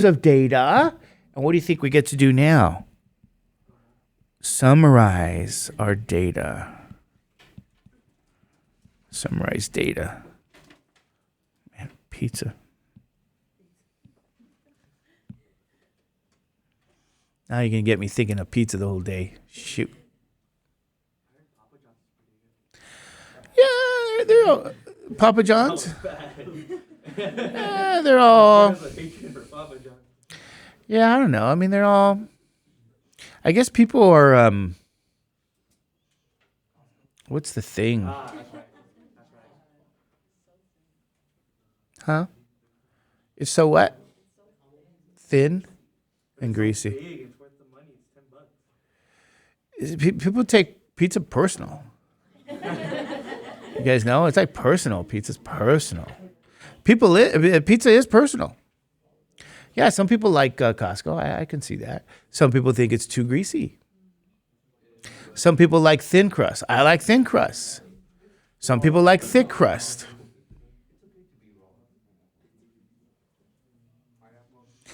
of data. And what do you think we get to do now? Summarize our data. Summarize data. Man, pizza. Now you're going to get me thinking of pizza the whole day. Shoot. Yeah, they're all Papa John's. Yeah, they're all. Yeah, I don't know. I mean, they're all. I guess people are. What's the thing? Huh? It's so what? Thin and greasy. People take pizza personal. You guys know it's like personal. Pizza's personal. Pizza is personal. Yeah, some people like Costco. I can see that. Some people think it's too greasy. Some people like thin crust. I like thin crust. Some people like thick crust.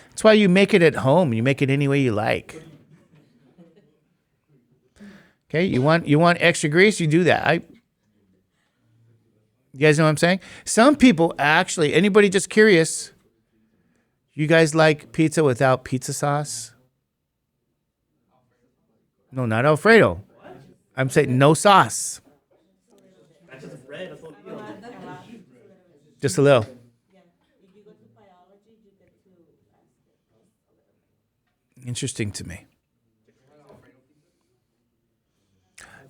That's why you make it at home. You make it any way you like. Okay, you want extra grease, you do that. You guys know what I'm saying? Some people actually, anybody just curious, you guys like pizza without pizza sauce? No, not Alfredo. I'm saying no sauce. Just a little. Interesting to me.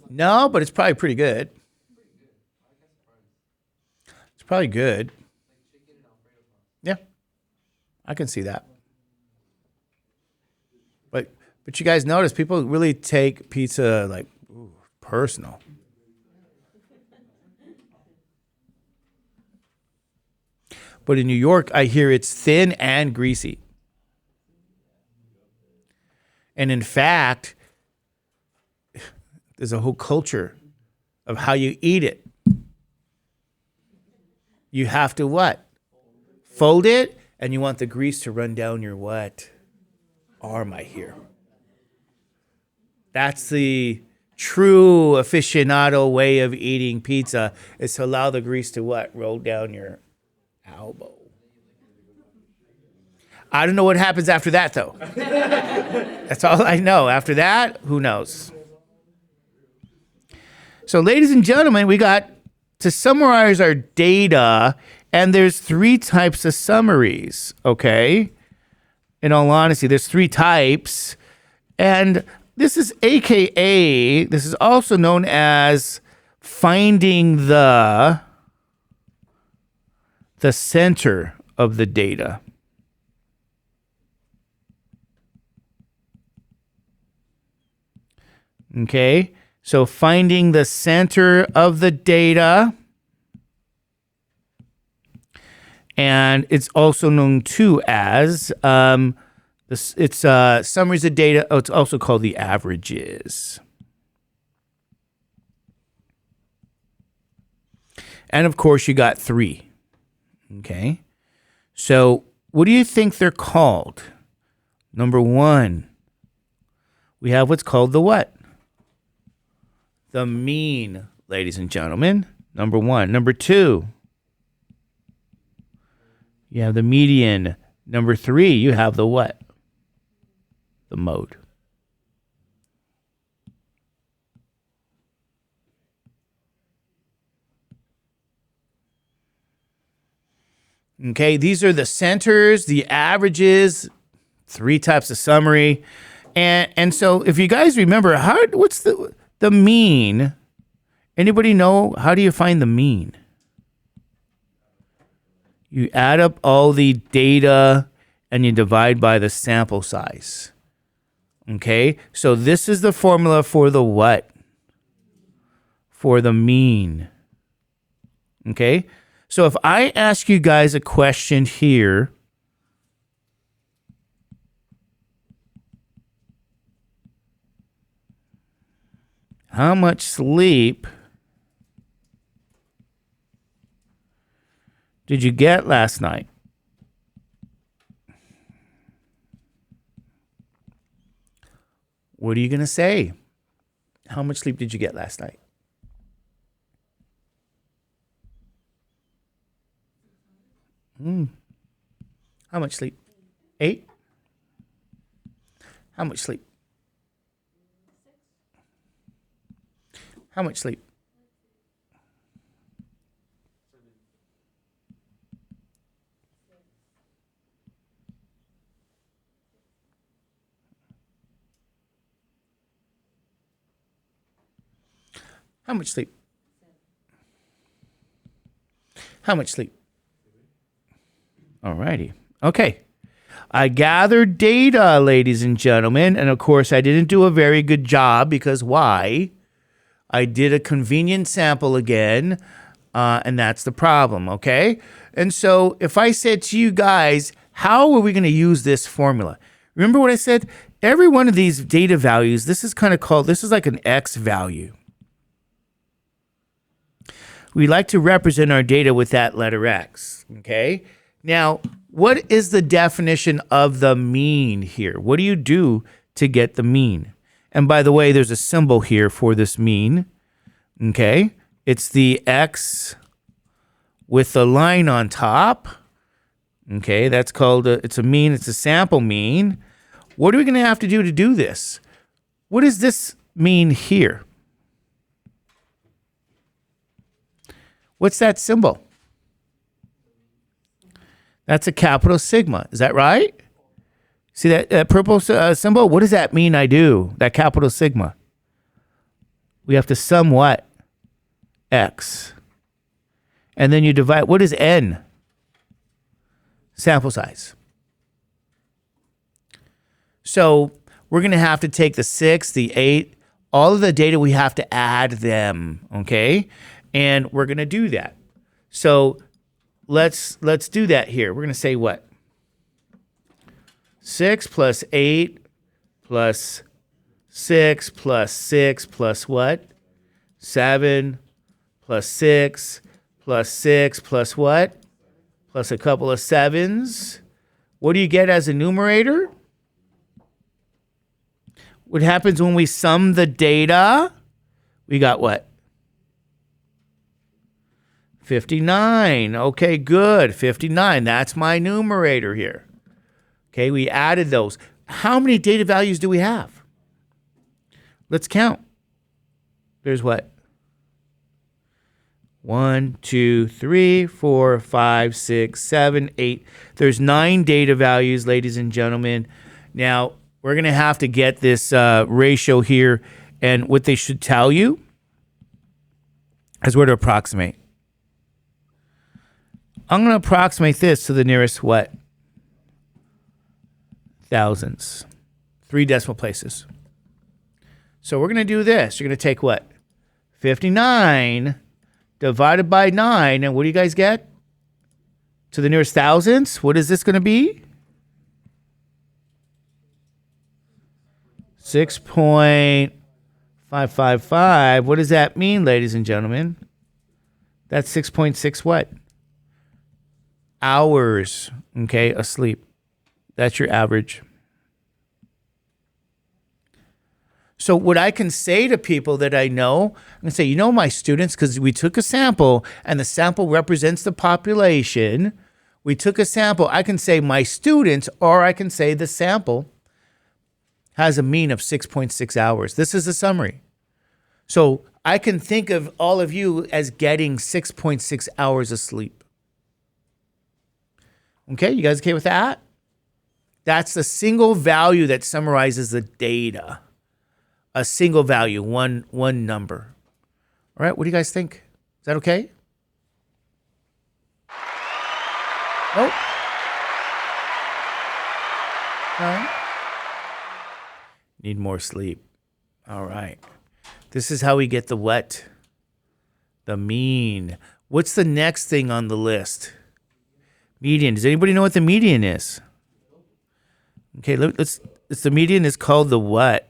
No, but it's probably pretty good. It's probably good. Yeah, I can see that. But you guys notice people really take pizza like personal. But in New York, I hear it's thin and greasy. And in fact, there's a whole culture of how you eat it. You have to what? Fold it, and you want the grease to run down your what? Arm, I hear. That's the true aficionado way of eating pizza, is to allow the grease to what? Roll down your elbow. I don't know what happens after that, though. That's all I know. After that, who knows? So, ladies and gentlemen, we got to summarize our data, and there's 3 types of summaries, okay? In all honesty, there's 3 types, and this is AKA, this is also known as finding the center of the data. Okay, so finding the center of the data, and it's also known too as it's summaries of data. Oh, it's also called the averages. And of course, you got 3. Okay, so what do you think they're called? Number 1, we have what's called the what? The mean, ladies and gentlemen. Number 1. Number 2, you have the median. Number 3, you have the what? The mode. Okay, these are the centers, the averages, 3 types of summary. And so if you guys remember, what's the mean? Anybody know, how do you find the mean? You add up all the data and you divide by the sample size. Okay, so this is the formula for the what? For the mean. Okay, so if I ask you guys a question here, how much sleep did you get last night? What are you going to say? How much sleep did you get last night? How much sleep? 8? How much sleep? How much sleep? How much sleep? How much sleep? All righty. Okay. I gathered data, ladies and gentlemen. And of course, I didn't do a very good job because why? I did a convenient sample again. And that's the problem. Okay. And so if I said to you guys, how are we going to use this formula? Remember what I said? Every one of these data values, this is like an X value. We like to represent our data with that letter X, okay? Now, what is the definition of the mean here? What do you do to get the mean? And by the way, there's a symbol here for this mean, okay? It's the X with the line on top, okay? That's called, it's a mean, it's a sample mean. What are we gonna have to do this? What does this mean here? What's that symbol? That's a capital sigma. Is that right? See that purple symbol? What does that mean I do? That capital sigma. We have to sum what? X. And then you divide. What is N? Sample size. So we're going to have to take the 6, the 8, all of the data, we have to add them, okay? And we're going to do that. So let's do that here. We're going to say what? 6 plus 8 plus 6 plus 6 plus what? 7 plus 6 plus 6 plus what? Plus a couple of 7s. What do you get as a numerator? What happens when we sum the data? We got what? 59. Okay, good. 59. That's my numerator here. Okay, we added those. How many data values do we have? Let's count. There's what? 1, 2, 3, 4, 5, 6, 7, 8. There's 9 data values, ladies and gentlemen. Now, we're going to have to get this ratio here. And what they should tell you is where to approximate. I'm going to approximate this to the nearest what? Thousands. 3 decimal places. So we're going to do this. You're going to take what? 59 divided by 9. And what do you guys get? To the nearest thousands. What is this going to be? 6.555. What does that mean, ladies and gentlemen? That's 6.6 what? Hours, okay, asleep. That's your average. So what I can say to people that I know, I'm going to say, you know, my students, because we took a sample and the sample represents the population. We took a sample. I can say my students, or I can say the sample has a mean of 6.6 hours. This is a summary. So I can think of all of you as getting 6.6 hours of sleep. Okay, you guys okay with that? That's the single value that summarizes the data. A single value, one number. All right, what do you guys think? Is that okay? Oh. All right. Need more sleep. All right. This is how we get the what? The mean. What's the next thing on the list? Median. Does anybody know what the median is? Okay, it's the median is called the what?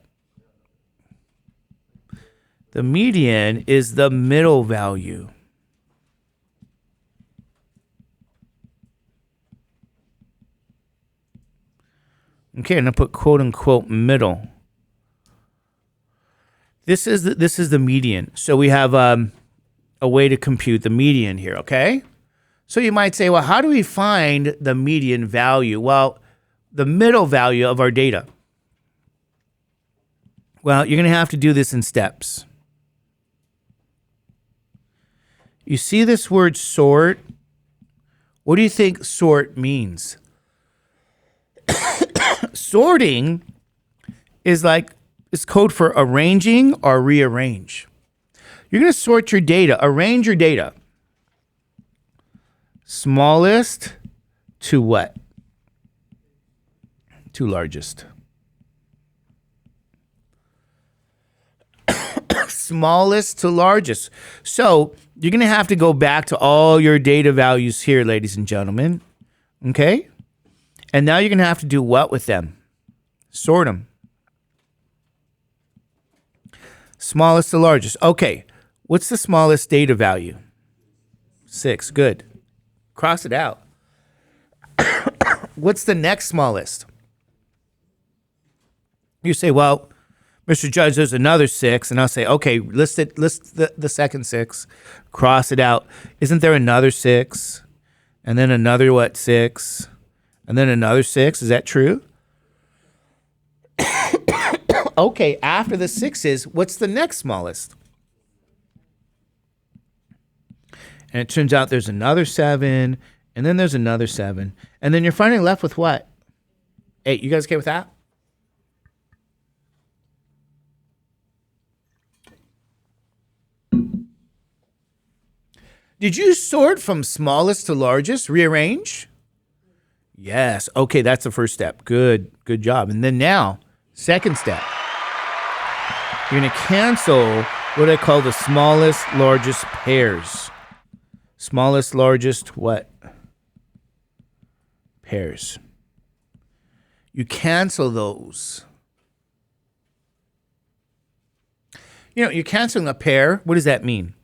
The median is the middle value. Okay, and I put quote unquote middle. This is the median. So we have a way to compute the median here, okay? So you might say, well, how do we find the median value? Well, the middle value of our data. Well, you're going to have to do this in steps. You see this word sort? What do you think sort means? Sorting is code for arranging or rearrange. You're going to sort your data, arrange your data. Smallest to what? To largest. Smallest to largest. So you're going to have to go back to all your data values here, ladies and gentlemen. Okay? And now you're going to have to do what with them? Sort them. Smallest to largest. Okay. What's the smallest data value? 6. Good. Cross it out. What's the next smallest? You say, well, Mr. Judge, there's another 6. And I'll say, okay, list the second 6. Cross it out. Isn't there another 6? And then another, 6? And then another 6. Is that true? Okay, after the 6s, what's the next smallest? And it turns out there's another 7, and then there's another 7. And then you're finally left with what? 8. You guys okay with that? Did you sort from smallest to largest? Rearrange? Yes. Okay, that's the first step. Good job. And then now, second step. You're going to cancel what I call the smallest, largest pairs. Smallest, largest what? Pairs. You cancel those. You're canceling a pair. What does that mean?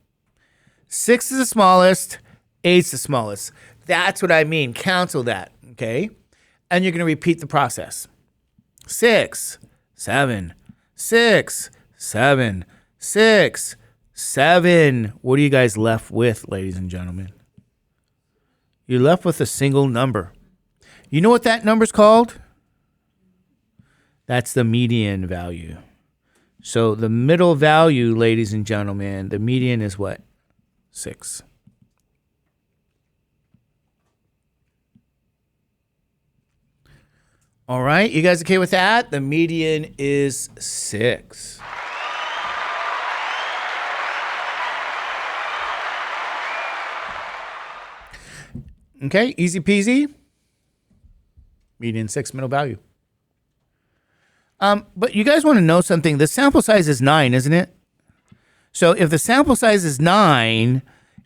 6 is the smallest, 8's the smallest. That's what I mean. Cancel that, okay? And you're going to repeat the process. 6, 7, 6, 7, 6, 7. What are you guys left with, ladies and gentlemen? You're left with a single number. You know what that number's called? That's the median value. So the middle value, ladies and gentlemen, the median is what? 6. All right, you guys okay with that? The median is 6. Okay, easy peasy. Median 6, middle value. But you guys want to know something. The sample size is 9, isn't it? So if the sample size is 9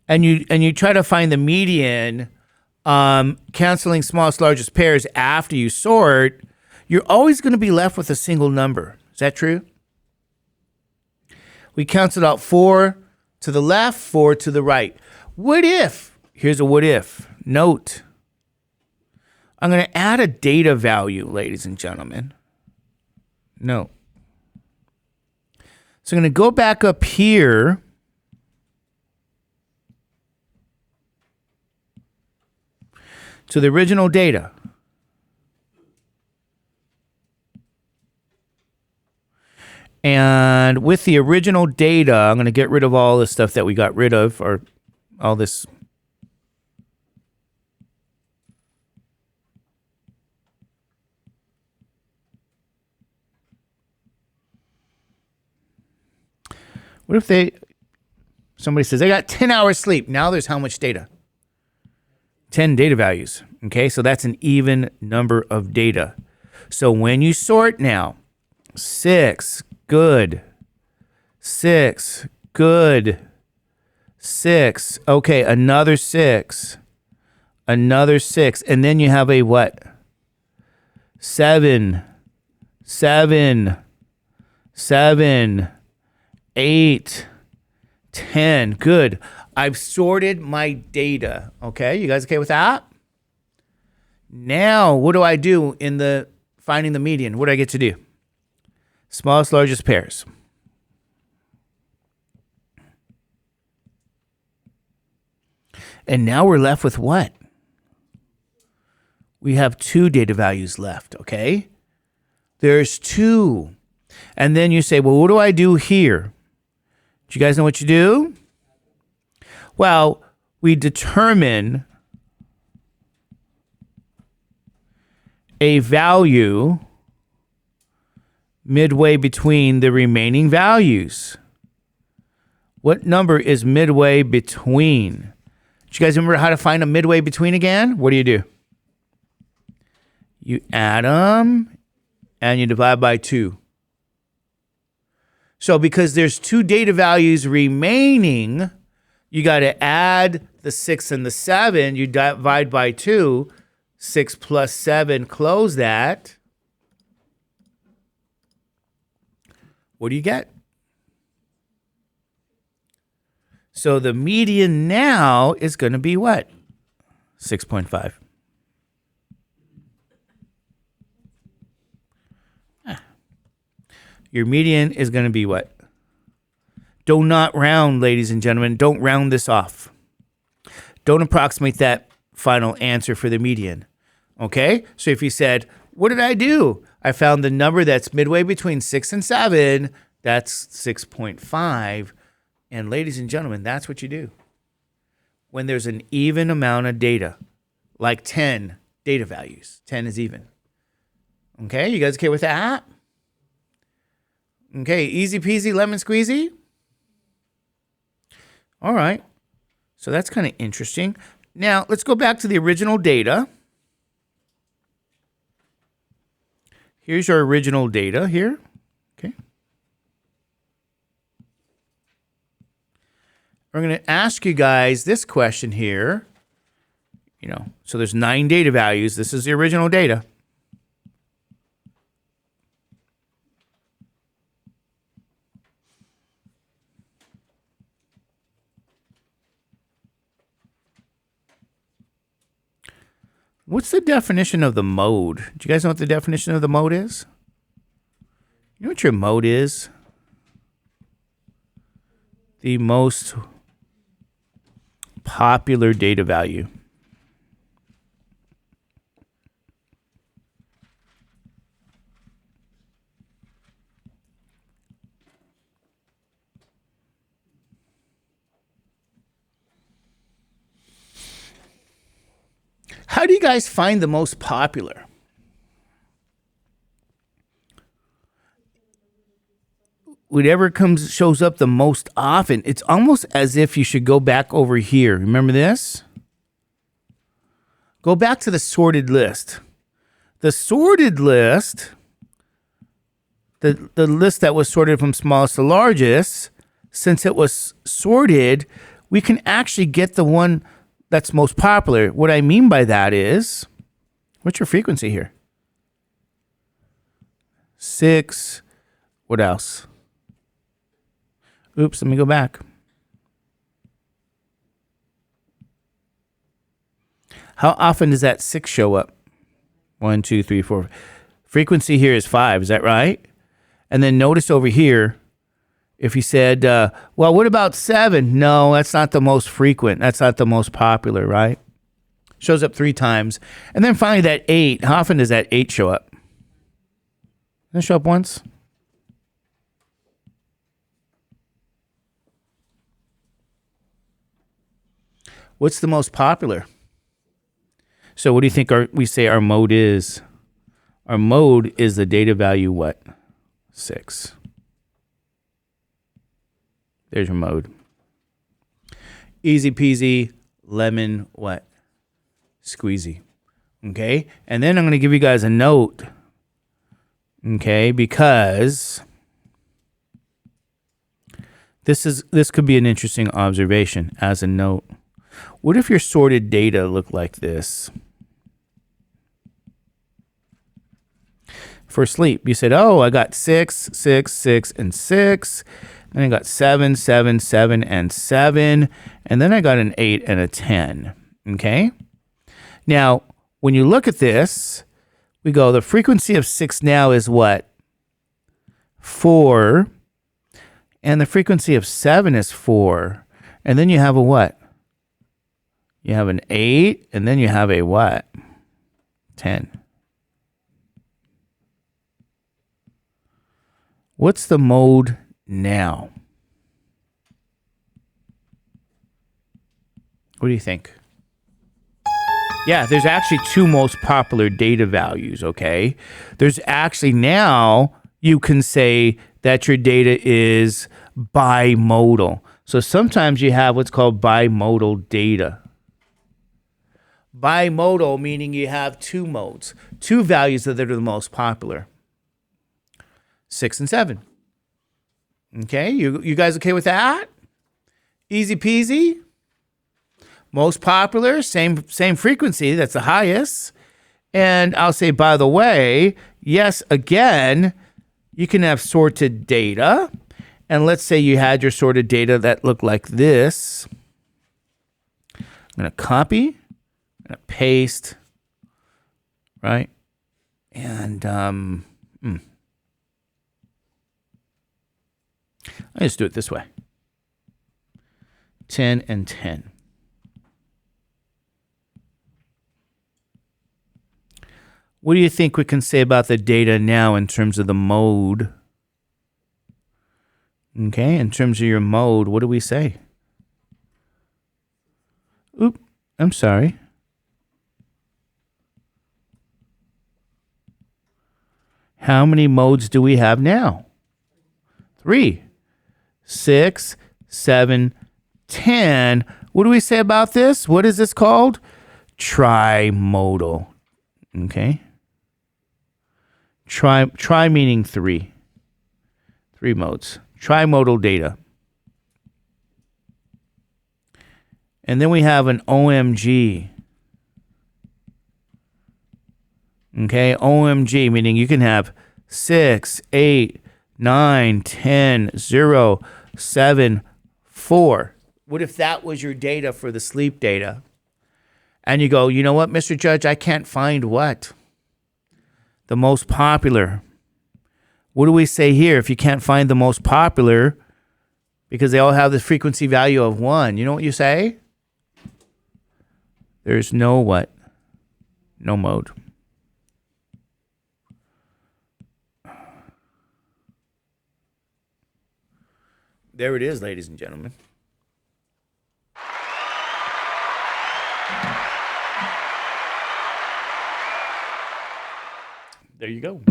and you try to find the median, canceling smallest, largest pairs after you sort, you're always going to be left with a single number. Is that true? We canceled out 4 to the left, 4 to the right. What if? Here's a what if. Note. I'm going to add a data value, ladies and gentlemen. No. So I'm going to go back up here. To the original data. And with the original data, I'm going to get rid of all the stuff that we got rid of, or all this. What if somebody says, I got 10 hours sleep. Now there's how much data? 10 data values. Okay, so that's an even number of data. So when you sort now, 6, good. 6, good. 6, okay, another 6. Another 6. And then you have a what? 7, 7, 7, 8, 10. Good. I've sorted my data. Okay, you guys okay with that? Now, what do I do in the finding the median? What do I get to do? Smallest, largest pairs. And now we're left with what? We have 2 data values left, okay? There's 2. And then you say, well, what do I do here? Do you guys know what you do? Well, we determine a value midway between the remaining values. What number is midway between? Do you guys remember how to find a midway between again? What do? You add them and you divide by 2. So because there's 2 data values remaining, you got to add the 6 and the 7. You divide by 2. 6 plus 7, close that. What do you get? So the median now is going to be what? 6.5. Your median is going to be what? Do not round, ladies and gentlemen. Don't round this off. Don't approximate that final answer for the median. Okay? So if you said, what did I do? I found the number that's midway between 6 and 7. That's 6.5. And ladies and gentlemen, that's what you do. When there's an even amount of data, like 10 data values. 10 is even. Okay? You guys okay with that? Okay, easy peasy, lemon squeezy. All right. So that's kind of interesting. Now, let's go back to the original data. Here's our original data here. Okay. We're going to ask you guys this question here. So there's 9 data values. This is the original data. What's the definition of the mode? Do you guys know what the definition of the mode is? You know what your mode is? The most popular data value. How do you guys find the most popular? Whatever shows up the most often, it's almost as if you should go back over here. Remember this? Go back to the sorted list. The sorted list, the list that was sorted from smallest to largest, since it was sorted, we can actually get the one that's most popular. What I mean by that is, what's your frequency here? 6. What else? Oops, let me go back. How often does that 6 show up? 1, 2, 3, 4. Frequency here is 5. Is that right? And then notice over here, if you said, well, what about 7? No, that's not the most frequent. That's not the most popular, right? Shows up 3 times. And then finally that 8. How often does that 8 show up? Does it show up once? What's the most popular? So what do you think we say our mode is? Our mode is the data value what? 6. There's your mode. Easy peasy, lemon what? Squeezy. Okay? And then I'm going to give you guys a note. Okay? Because this could be an interesting observation as a note. What if your sorted data looked like this? For sleep, you said, oh, I got 6, 6, 6, and 6. Then I got 7, 7, 7, and 7. And then I got an 8 and a 10. Okay? Now, when you look at this, we go, the frequency of 6 now is what? 4. And the frequency of 7 is 4. And then you have a what? You have an 8, and then you have a what? 10. What's the mode now? What do you think? Yeah, there's actually two most popular data values, okay? There's actually now you can say that your data is bimodal. So sometimes you have what's called bimodal data. Bimodal meaning you have two modes, two values that are the most popular. 6 and 7. Okay, you guys okay with that? Easy peasy. Most popular, same frequency, that's the highest. And I'll say, by the way, yes, again, you can have sorted data. And let's say you had your sorted data that looked like this. I'm going to copy, I'm going to paste, right? And I just do it this way. 10 and 10. What do you think we can say about the data now in terms of the mode? Okay, in terms of your mode, what do we say? Oop, I'm sorry. How many modes do we have now? 3, 6, 7, 10. What do we say about this? What is this called? Trimodal. Okay. Tri meaning 3. 3 modes. Trimodal data. And then we have an OMG. Okay, OMG meaning you can have 6, 8, 9, 10, 0, 7, 4. What if that was your data for the sleep data? And you go, you know what, Mr. Judge, I can't find what? The most popular. What do we say here if you can't find the most popular because they all have the frequency value of 1? You know what you say? There's no what? No mode. There it is, ladies and gentlemen. There you go.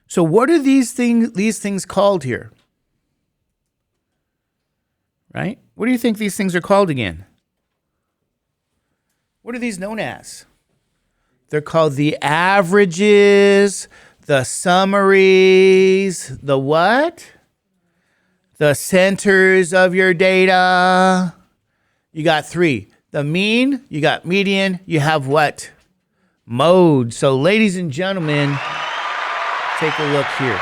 So what are these things called here? Right? What do you think these things are called again? What are these known as? They're called the averages, the summaries, the what? The centers of your data. You got 3. The mean, you got median, you have what? Mode. So ladies and gentlemen, take a look here.